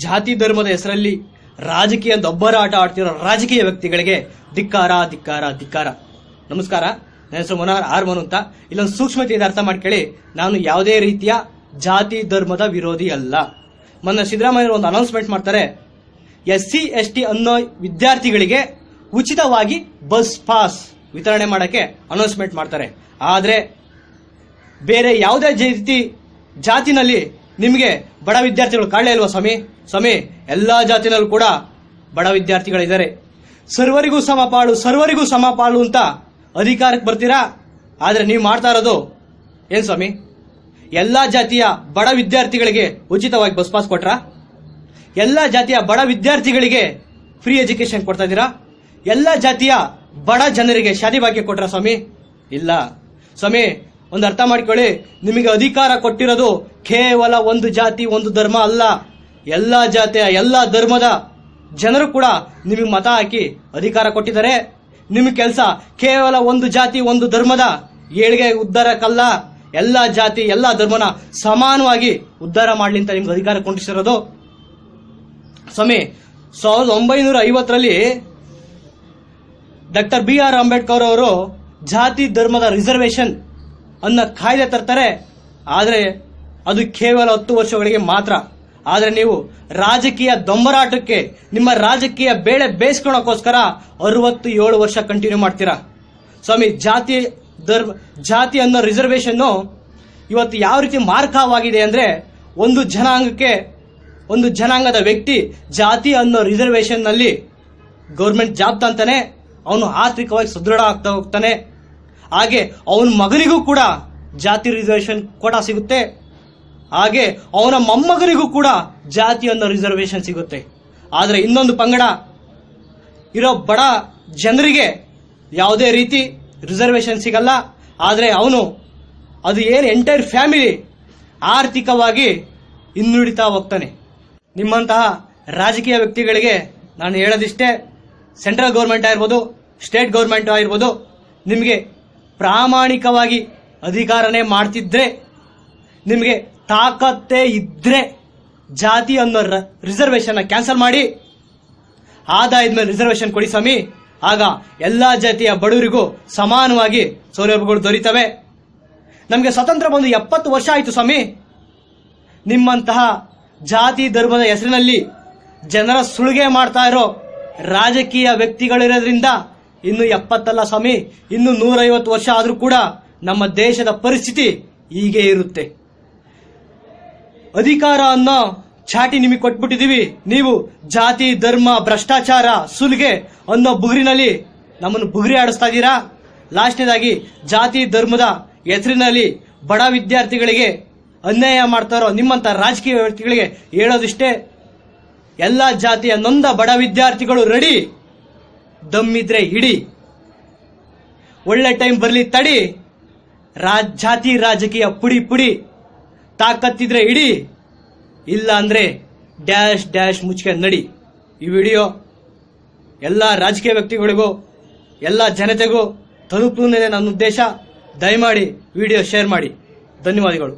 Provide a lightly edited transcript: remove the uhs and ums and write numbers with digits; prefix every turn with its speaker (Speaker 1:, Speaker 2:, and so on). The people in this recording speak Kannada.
Speaker 1: ಜಾತಿ ಧರ್ಮದ ಹೆಸರಲ್ಲಿ ರಾಜಕೀಯ ದೊಬ್ಬರಾಟ ಆಡ್ತಿರೋ ರಾಜಕೀಯ ವ್ಯಕ್ತಿಗಳಿಗೆ ಧಿಕ್ಕಾರ ಧಿಕ್ಕಾರ ಧಿಕ್ಕಾರ. ನಮಸ್ಕಾರ, ನನ್ನ ಹೆಸರು ಮನೋಹರ್ ಆರ್ಮನ್ ಅಂತ. ಇಲ್ಲೊಂದು ಸೂಕ್ಷ್ಮತೆ ಇದೆ, ಅರ್ಥ ಮಾಡ್ಕೊಳ್ಳಿ. ನಾನು ಯಾವುದೇ ರೀತಿಯ ಜಾತಿ ಧರ್ಮದ ವಿರೋಧಿ ಅಲ್ಲ. ಮೊನ್ನೆ ಸಿದ್ದರಾಮಯ್ಯ ಒಂದು ಅನೌನ್ಸ್ಮೆಂಟ್ ಮಾಡ್ತಾರೆ, SC ST ಅನ್ನೋ ವಿದ್ಯಾರ್ಥಿಗಳಿಗೆ ಉಚಿತವಾಗಿ ಬಸ್ ಪಾಸ್ ವಿತರಣೆ ಮಾಡಕ್ಕೆ ಅನೌನ್ಸ್ಮೆಂಟ್ ಮಾಡ್ತಾರೆ. ಆದ್ರೆ ಬೇರೆ ಯಾವುದೇ ರೀತಿ ಜಾತಿನಲ್ಲಿ ನಿಮಗೆ ಬಡ ವಿದ್ಯಾರ್ಥಿಗಳು ಕಾಣಲೇ ಇಲ್ವಾ ಸ್ವಾಮಿ? ಎಲ್ಲಾ ಜಾತಿನಲ್ಲೂ ಕೂಡ ಬಡ ವಿದ್ಯಾರ್ಥಿಗಳಿದ್ದಾರೆ. ಸರ್ವರಿಗೂ ಸಮಪಾಲು ಅಂತ ಅಧಿಕಾರಕ್ಕೆ ಬರ್ತೀರಾ. ಆದ್ರೆ ನೀವು ಮಾಡ್ತಾ ಇರೋದು ಏನ್ ಸ್ವಾಮಿ? ಎಲ್ಲಾ ಜಾತಿಯ ಬಡ ವಿದ್ಯಾರ್ಥಿಗಳಿಗೆ ಉಚಿತವಾಗಿ ಬಸ್ ಪಾಸ್ ಕೊಟ್ರಾ? ಎಲ್ಲಾ ಜಾತಿಯ ಬಡ ವಿದ್ಯಾರ್ಥಿಗಳಿಗೆ ಫ್ರೀ ಎಜುಕೇಶನ್ ಕೊಡ್ತಾ ಇದ್ದೀರಾ? ಎಲ್ಲಾ ಜಾತಿಯ ಬಡ ಜನರಿಗೆ ಶಾದಿ ಭಾಗ್ಯ ಕೊಟ್ರ ಸ್ವಾಮಿ? ಇಲ್ಲ ಸ್ವಾಮಿ, ಒಂದು ಅರ್ಥ ಮಾಡ್ಕೊಳ್ಳಿ. ನಿಮಗೆ ಅಧಿಕಾರ ಕೊಟ್ಟಿರೋದು ಕೇವಲ ಒಂದು ಜಾತಿ ಒಂದು ಧರ್ಮ ಅಲ್ಲ. ಎಲ್ಲಾ ಜಾತಿಯ ಎಲ್ಲಾ ಧರ್ಮದ ಜನರು ಕೂಡ ನಿಮಗೆ ಮತ ಹಾಕಿ ಅಧಿಕಾರ ಕೊಟ್ಟಿದ್ದಾರೆ. ನಿಮಗೆ ಕೆಲಸ ಕೇವಲ ಒಂದು ಜಾತಿ ಒಂದು ಧರ್ಮದ ಏಳಿಗೆ ಉದ್ಧಾರಕ್ಕಲ್ಲ, ಎಲ್ಲಾ ಜಾತಿ ಎಲ್ಲಾ ಧರ್ಮನ ಸಮಾನವಾಗಿ ಉದ್ಧಾರ ಮಾಡ್ಲಿ ಅಂತ ನಿಮ್ಗೆ ಅಧಿಕಾರ ಕೊಟ್ಟಿಸಿರೋದು. ಸ್ವಾಮಿ, 1950ರಲ್ಲಿ ಡಾಕ್ಟರ್ BR ಅಂಬೇಡ್ಕರ್ ಅವರು ಜಾತಿ ಧರ್ಮದ ರಿಸರ್ವೇಶನ್ ಅನ್ನೋ ಕಾಯ್ದೆ ತರ್ತಾರೆ. ಆದರೆ ಅದು ಕೇವಲ 10 ವರ್ಷಗಳಿಗೆ ಮಾತ್ರ. ಆದರೆ ನೀವು ರಾಜಕೀಯ ದೊಂಬರಾಟಕ್ಕೆ ನಿಮ್ಮ ರಾಜಕೀಯ ಬೇಳೆ ಬೇಯಿಸ್ಕೊಳಕ್ಕೋಸ್ಕರ 67 ವರ್ಷ ಕಂಟಿನ್ಯೂ ಮಾಡ್ತೀರಾ. ಸ್ವಾಮಿ, ಜಾತಿ ಅನ್ನೋ ರಿಸರ್ವೇಶನ್ ಇವತ್ತು ಯಾವ ರೀತಿ ಮಾರ್ಕವಾಗಿದೆ ಅಂದ್ರೆ, ಒಂದು ಜನಾಂಗದ ವ್ಯಕ್ತಿ ಜಾತಿ ಅನ್ನೋ ರಿಸರ್ವೇಶನ್ ನಲ್ಲಿ ಗೌರ್ಮೆಂಟ್ ಜಾಬ್ ತಂತಾನೆ, ಅವನು ಆರ್ಥಿಕವಾಗಿ ಸದೃಢ ಆಗ್ತಾ ಹೋಗ್ತಾನೆ. ಹಾಗೆ ಅವನ ಮಗನಿಗೂ ಕೂಡ ಜಾತಿ ರಿಸರ್ವೇಶನ್ ಕೋಟಾ ಸಿಗುತ್ತೆ. ಹಾಗೆ ಅವನ ಮೊಮ್ಮಗನಿಗೂ ಕೂಡ ಜಾತಿ ಅನ್ನೋ ರಿಸರ್ವೇಶನ್ ಸಿಗುತ್ತೆ. ಆದರೆ ಇನ್ನೊಂದು ಪಂಗಡ ಇರೋ ಬಡ ಜನರಿಗೆ ಯಾವುದೇ ರೀತಿ ರಿಸರ್ವೇಶನ್ ಸಿಗಲ್ಲ. ಆದರೆ ಅದು ಏನು ಎಂಟೈರ್ ಫ್ಯಾಮಿಲಿ ಆರ್ಥಿಕವಾಗಿ ಹಿನ್ನುಡಿತಾ ಹೋಗ್ತಾನೆ. ನಿಮ್ಮಂತಹ ರಾಜಕೀಯ ವ್ಯಕ್ತಿಗಳಿಗೆ ನಾನು ಹೇಳೋದಿಷ್ಟೇ, ಸೆಂಟ್ರಲ್ ಗೌರ್ಮೆಂಟ್ ಆಗಿರ್ಬೋದು, ಸ್ಟೇಟ್ ಗೌರ್ಮೆಂಟ್ ಆಗಿರ್ಬೋದು, ನಿಮಗೆ ಪ್ರಾಮಾಣಿಕವಾಗಿ ಅಧಿಕಾರನೇ ಮಾಡ್ತಿದ್ರೆ, ನಿಮಗೆ ತಾಕತ್ತೇ ಇದ್ರೆ ಜಾತಿ ಅನ್ನೋ ರಿಸರ್ವೇಶನ್ ಕ್ಯಾನ್ಸಲ್ ಮಾಡಿ ಆದಾಯದ ಮೇಲೆ ರಿಸರ್ವೇಶನ್ ಕೊಡಿ ಸ್ವಾಮಿ. ಆಗ ಎಲ್ಲಾ ಜಾತಿಯ ಬಡವರಿಗೂ ಸಮಾನವಾಗಿ ಸೌಲಭ್ಯಗಳು ದೊರೀತವೆ. ನಮಗೆ ಸ್ವತಂತ್ರ ಬಂದು 70 ವರ್ಷ ಆಯಿತು ಸ್ವಾಮಿ. ನಿಮ್ಮಂತಹ ಜಾತಿ ಧರ್ಮದ ಹೆಸರಿನಲ್ಲಿ ಜನರ ಸುಲಿಗೆ ಮಾಡ್ತಾ ಇರೋ ರಾಜಕೀಯ ವ್ಯಕ್ತಿಗಳಿರೋದ್ರಿಂದ ಇನ್ನು 70 ಅಲ್ಲ ಸ್ವಾಮಿ, ಇನ್ನು 150 ವರ್ಷ ಆದ್ರೂ ಕೂಡ ನಮ್ಮ ದೇಶದ ಪರಿಸ್ಥಿತಿ ಹೀಗೆ ಇರುತ್ತೆ. ಅಧಿಕಾರ ಅನ್ನೋ ಚಾಟಿ ನಿಮಗೆ ಕೊಟ್ಬಿಟ್ಟಿದೀವಿ. ನೀವು ಜಾತಿ ಧರ್ಮ ಭ್ರಷ್ಟಾಚಾರ ಸುಲಿಗೆ ಅನ್ನೋ ಬುಗುರಿನಲ್ಲಿ ನಮ್ಮನ್ನು ಬುಗುರಿ ಆಡಿಸ್ತಾ ಇದ್ದೀರಾ. ಲಾಸ್ಟ್ನೇದಾಗಿ ಜಾತಿ ಧರ್ಮದ ಹೆಸರಿನಲ್ಲಿ ಬಡ ವಿದ್ಯಾರ್ಥಿಗಳಿಗೆ ಅನ್ಯಾಯ ಮಾಡ್ತಾರೋ ನಿಮ್ಮಂತ ರಾಜಕೀಯ ವ್ಯಕ್ತಿಗಳಿಗೆ ಹೇಳೋದಿಷ್ಟೇ, ಎಲ್ಲಾ ಜಾತಿಯ ನೊಂದ ಬಡ ವಿದ್ಯಾರ್ಥಿಗಳು ರೆಡಿ. ದಮ್ಮಿದ್ರೆ ಹಿಡಿ, ಒಳ್ಳೆ ಟೈಮ್ ಬರ್ಲಿ ತಡಿ. ಜಾತಿ ರಾಜಕೀಯ ಪುಡಿ ತಾಕತ್ತಿದ್ರೆ ಇಡಿ, ಇಲ್ಲ ಅಂದ್ರೆ ಡ್ಯಾಶ್ ಮುಚ್ಕೆ ನಡಿ. ಈ ವಿಡಿಯೋ ಎಲ್ಲ ರಾಜಕೀಯ ವ್ಯಕ್ತಿಗಳಿಗೂ ಎಲ್ಲ ಜನತೆಗೂ ತಲುಪುವುದೇ ನನ್ನ ಉದ್ದೇಶ. ದಯಮಾಡಿ ವಿಡಿಯೋ ಶೇರ್ ಮಾಡಿ. ಧನ್ಯವಾದಗಳು.